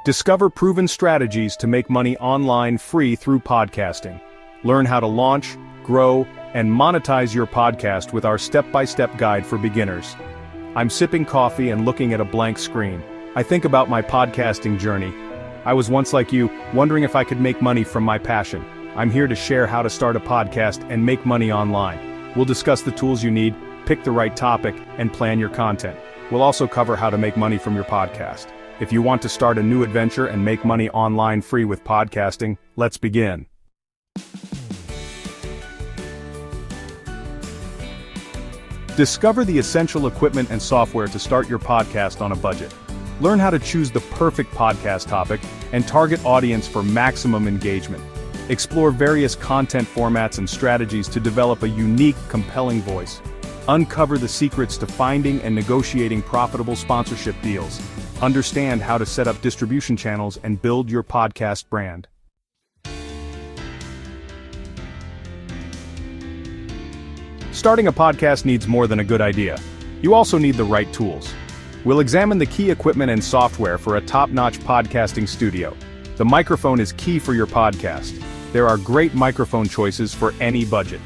Discover proven strategies to make money online free through podcasting. Learn how to launch, grow, and monetize your podcast with our step-by-step guide for beginners. I'm sipping coffee and looking at a blank screen. I think about my podcasting journey. I was once like you, wondering if I could make money from my passion. I'm here to share how to start a podcast and make money online. We'll discuss the tools you need, pick the right topic, and plan your content. We'll also cover how to make money from your podcast. If you want to start a new adventure and make money online free with podcasting, let's begin. Discover the essential equipment and software to start your podcast on a budget. Learn how to choose the perfect podcast topic and target audience for maximum engagement. Explore various content formats and strategies to develop a unique, compelling voice. Uncover the secrets to finding and negotiating profitable sponsorship deals. Understand how to set up distribution channels and build your podcast brand. Starting a podcast needs more than a good idea. You also need the right tools. We'll examine the key equipment and software for a top-notch podcasting studio. The microphone is key for your podcast. There are great microphone choices for any budget.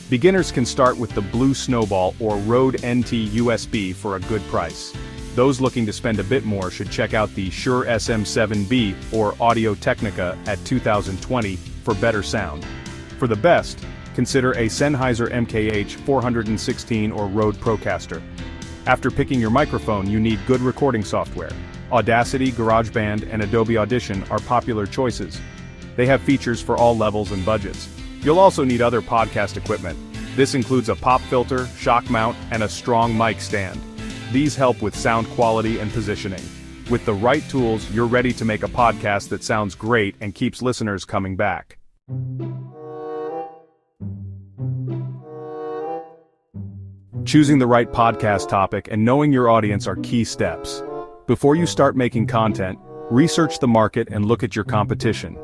Beginners can start with the Blue Snowball or Rode NT USB for a good price. Those looking to spend a bit more should check out the Shure SM7B or Audio-Technica at 2020 for better sound. For the best, consider a Sennheiser MKH416 or Rode Procaster. After picking your microphone, you need good recording software. Audacity, GarageBand, and Adobe Audition are popular choices. They have features for all levels and budgets. You'll also need other podcast equipment. This includes a pop filter, shock mount, and a strong mic stand. These help with sound quality and positioning. With the right tools, you're ready to make a podcast that sounds great and keeps listeners coming back. Choosing the right podcast topic and knowing your audience are key steps. Before you start making content, research the market and look at your competition.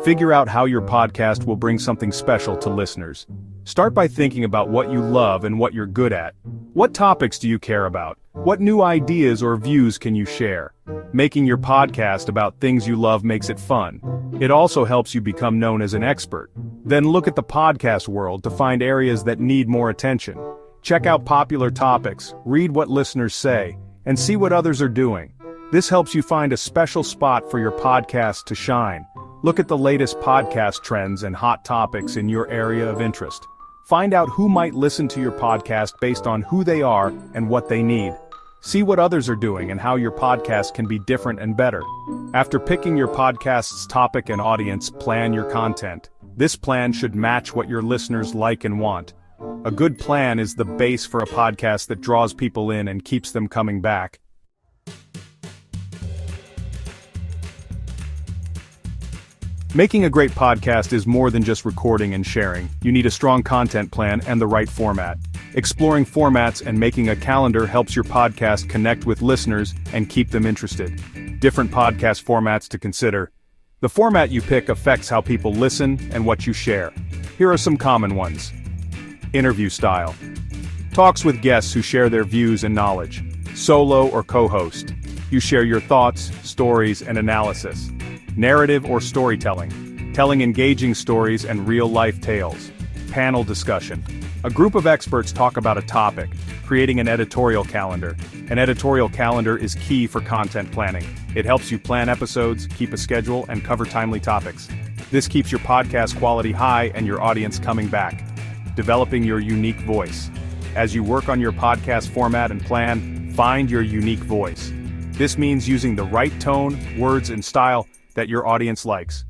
Figure out how your podcast will bring something special to listeners. Start by thinking about what you love and what you're good at. What topics do you care about? What new ideas or views can you share? Making your podcast about things you love makes it fun. It also helps you become known as an expert. Then look at the podcast world to find areas that need more attention. Check out popular topics, read what listeners say, and see what others are doing. This helps you find a special spot for your podcast to shine. Look at the latest podcast trends and hot topics in your area of interest. Find out who might listen to your podcast based on who they are and what they need. See what others are doing and how your podcast can be different and better. After picking your podcast's topic and audience, plan your content. This plan should match what your listeners like and want. A good plan is the base for a podcast that draws people in and keeps them coming back. Making a great podcast is more than just recording and sharing. You need a strong content plan and the right format. Exploring formats and making a calendar helps your podcast connect with listeners and keep them interested. Different podcast formats to consider. The format you pick affects how people listen and what you share. Here are some common ones. Interview style. Talks with guests who share their views and knowledge. Solo or co-host. You share your thoughts, stories, and analysis. Narrative or storytelling. Telling engaging stories and real-life tales. Panel discussion. A group of experts talk about a topic, creating an editorial calendar. An editorial calendar is key for content planning. It helps you plan episodes, keep a schedule, and cover timely topics. This keeps your podcast quality high and your audience coming back. Developing your unique voice. As you work on your podcast format and plan, find your unique voice. This means using the right tone, words, and style that your audience likes.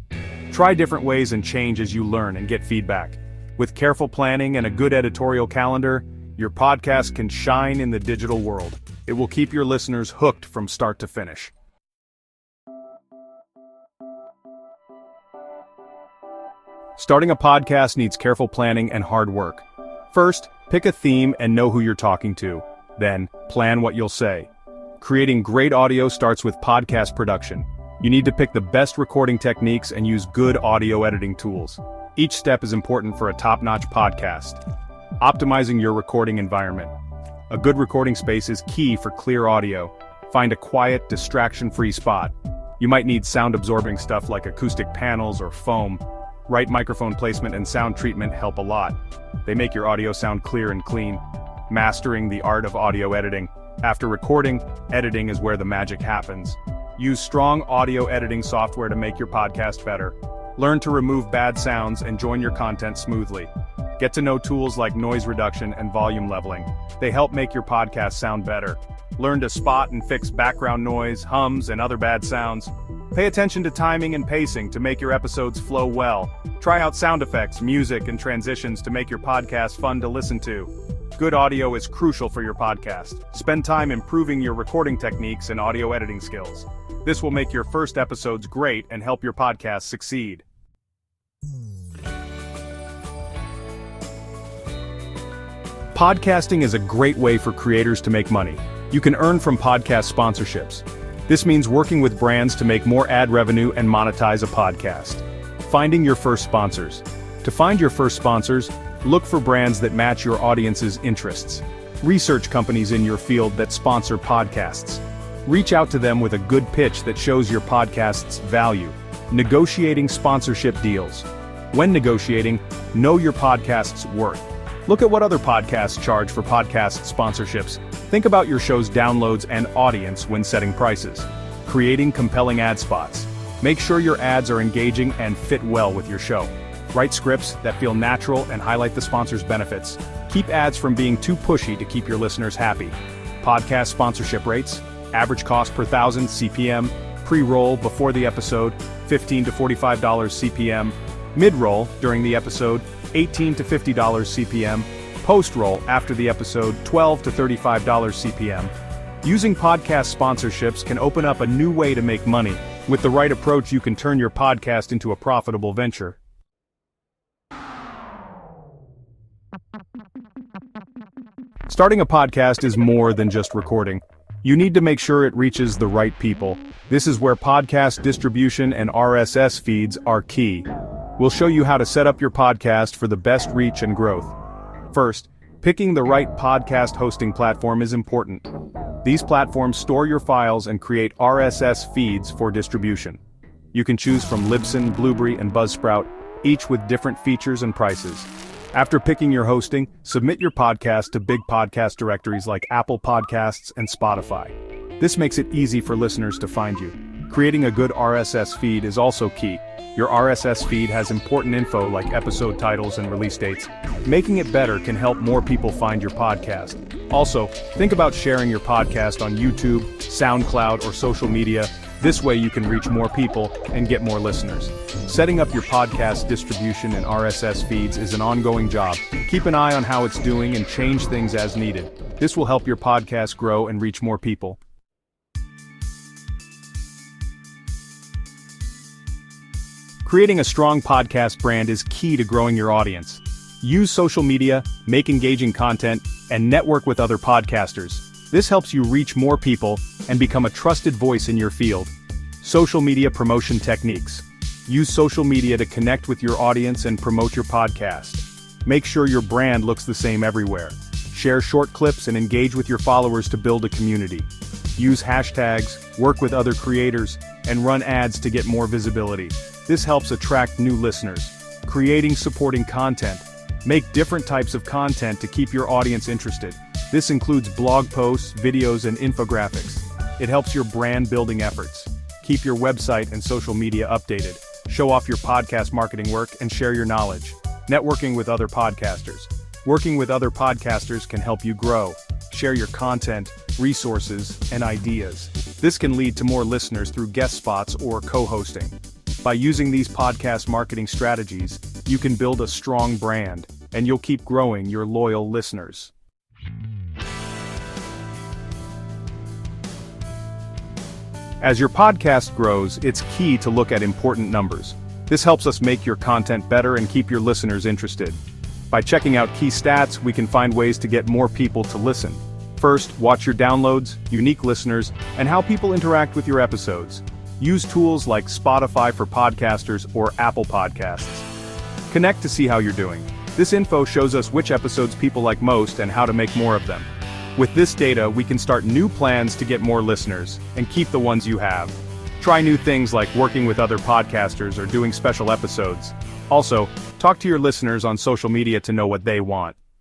Try different ways and change as you learn and get feedback. With careful planning and a good editorial calendar, your podcast can shine in the digital world. It will keep your listeners hooked from start to finish. Starting a podcast needs careful planning and hard work. First, pick a theme and know who you're talking to. Then, plan what you'll say. Creating great audio starts with podcast production. You need to pick the best recording techniques and use good audio editing tools. Each step is important for a top-notch podcast. Optimizing your recording environment. A good recording space is key for clear audio. Find a quiet, distraction-free spot. You might need sound-absorbing stuff like acoustic panels or foam. Right microphone placement and sound treatment help a lot. They make your audio sound clear and clean. Mastering the art of audio editing. After recording, editing is where the magic happens. Use strong audio editing software to make your podcast better. Learn to remove bad sounds and join your content smoothly. Get to know tools like noise reduction and volume leveling. They help make your podcast sound better. Learn to spot and fix background noise, hums, and other bad sounds. Pay attention to timing and pacing to make your episodes flow well. Try out sound effects, music, and transitions to make your podcast fun to listen to. Good audio is crucial for your podcast. Spend time improving your recording techniques and audio editing skills. This will make your first episodes great and help your podcast succeed. Podcasting is a great way for creators to make money. You can earn from podcast sponsorships. This means working with brands to make more ad revenue and monetize a podcast. Finding your first sponsors. To find your first sponsors, look for brands that match your audience's interests. Research companies in your field that sponsor podcasts. Reach out to them with a good pitch that shows your podcast's value. Negotiating sponsorship deals. When negotiating, know your podcast's worth. Look at what other podcasts charge for podcast sponsorships. Think about your show's downloads and audience when setting prices. Creating compelling ad spots. Make sure your ads are engaging and fit well with your show. Write scripts that feel natural and highlight the sponsor's benefits. Keep ads from being too pushy to keep your listeners happy. Podcast sponsorship rates. Average cost per 1,000 CPM. Pre-roll before the episode, $15 to $45 CPM. Mid-roll during the episode, $18 to $50 CPM. Post-roll after the episode, $12 to $35 CPM. Using podcast sponsorships can open up a new way to make money. With the right approach, you can turn your podcast into a profitable venture. Starting a podcast is more than just recording. You need to make sure it reaches the right people. This is where podcast distribution and RSS feeds are key. We'll show you how to set up your podcast for the best reach and growth. First, picking the right podcast hosting platform is important. These platforms store your files and create RSS feeds for distribution. You can choose from Libsyn, Blueberry, and Buzzsprout, each with different features and prices. After picking your hosting, submit your podcast to big podcast directories like Apple Podcasts and Spotify. This makes it easy for listeners to find you. Creating a good RSS feed is also key. Your RSS feed has important info like episode titles and release dates. Making it better can help more people find your podcast. Also, think about sharing your podcast on YouTube, SoundCloud, or social media. This way you can reach more people and get more listeners. Setting up your podcast distribution and RSS feeds is an ongoing job. Keep an eye on how it's doing and change things as needed. This will help your podcast grow and reach more people. Creating a strong podcast brand is key to growing your audience. Use social media, make engaging content, and network with other podcasters. This helps you reach more people and become a trusted voice in your field. Social media promotion techniques. Use social media to connect with your audience and promote your podcast. Make sure your brand looks the same everywhere. Share short clips and engage with your followers to build a community. Use hashtags, work with other creators, and run ads to get more visibility. This helps attract new listeners. Creating supporting content. Make different types of content to keep your audience interested. This includes blog posts, videos, and infographics. It helps your brand building efforts. Keep your website and social media updated. Show off your podcast marketing work and share your knowledge. Networking with other podcasters. Working with other podcasters can help you grow. Share your content, resources, and ideas. This can lead to more listeners through guest spots or co-hosting. By using these podcast marketing strategies, you can build a strong brand, and you'll keep growing your loyal listeners. As your podcast grows, it's key to look at important numbers. This helps us make your content better and keep your listeners interested. By checking out key stats, we can find ways to get more people to listen. First, watch your downloads, unique listeners, and how people interact with your episodes. Use tools like Spotify for podcasters or Apple Podcasts. Connect to see how you're doing. This info shows us which episodes people like most and how to make more of them. With this data, we can start new plans to get more listeners and keep the ones you have. Try new things like working with other podcasters or doing special episodes. Also, talk to your listeners on social media to know what they want.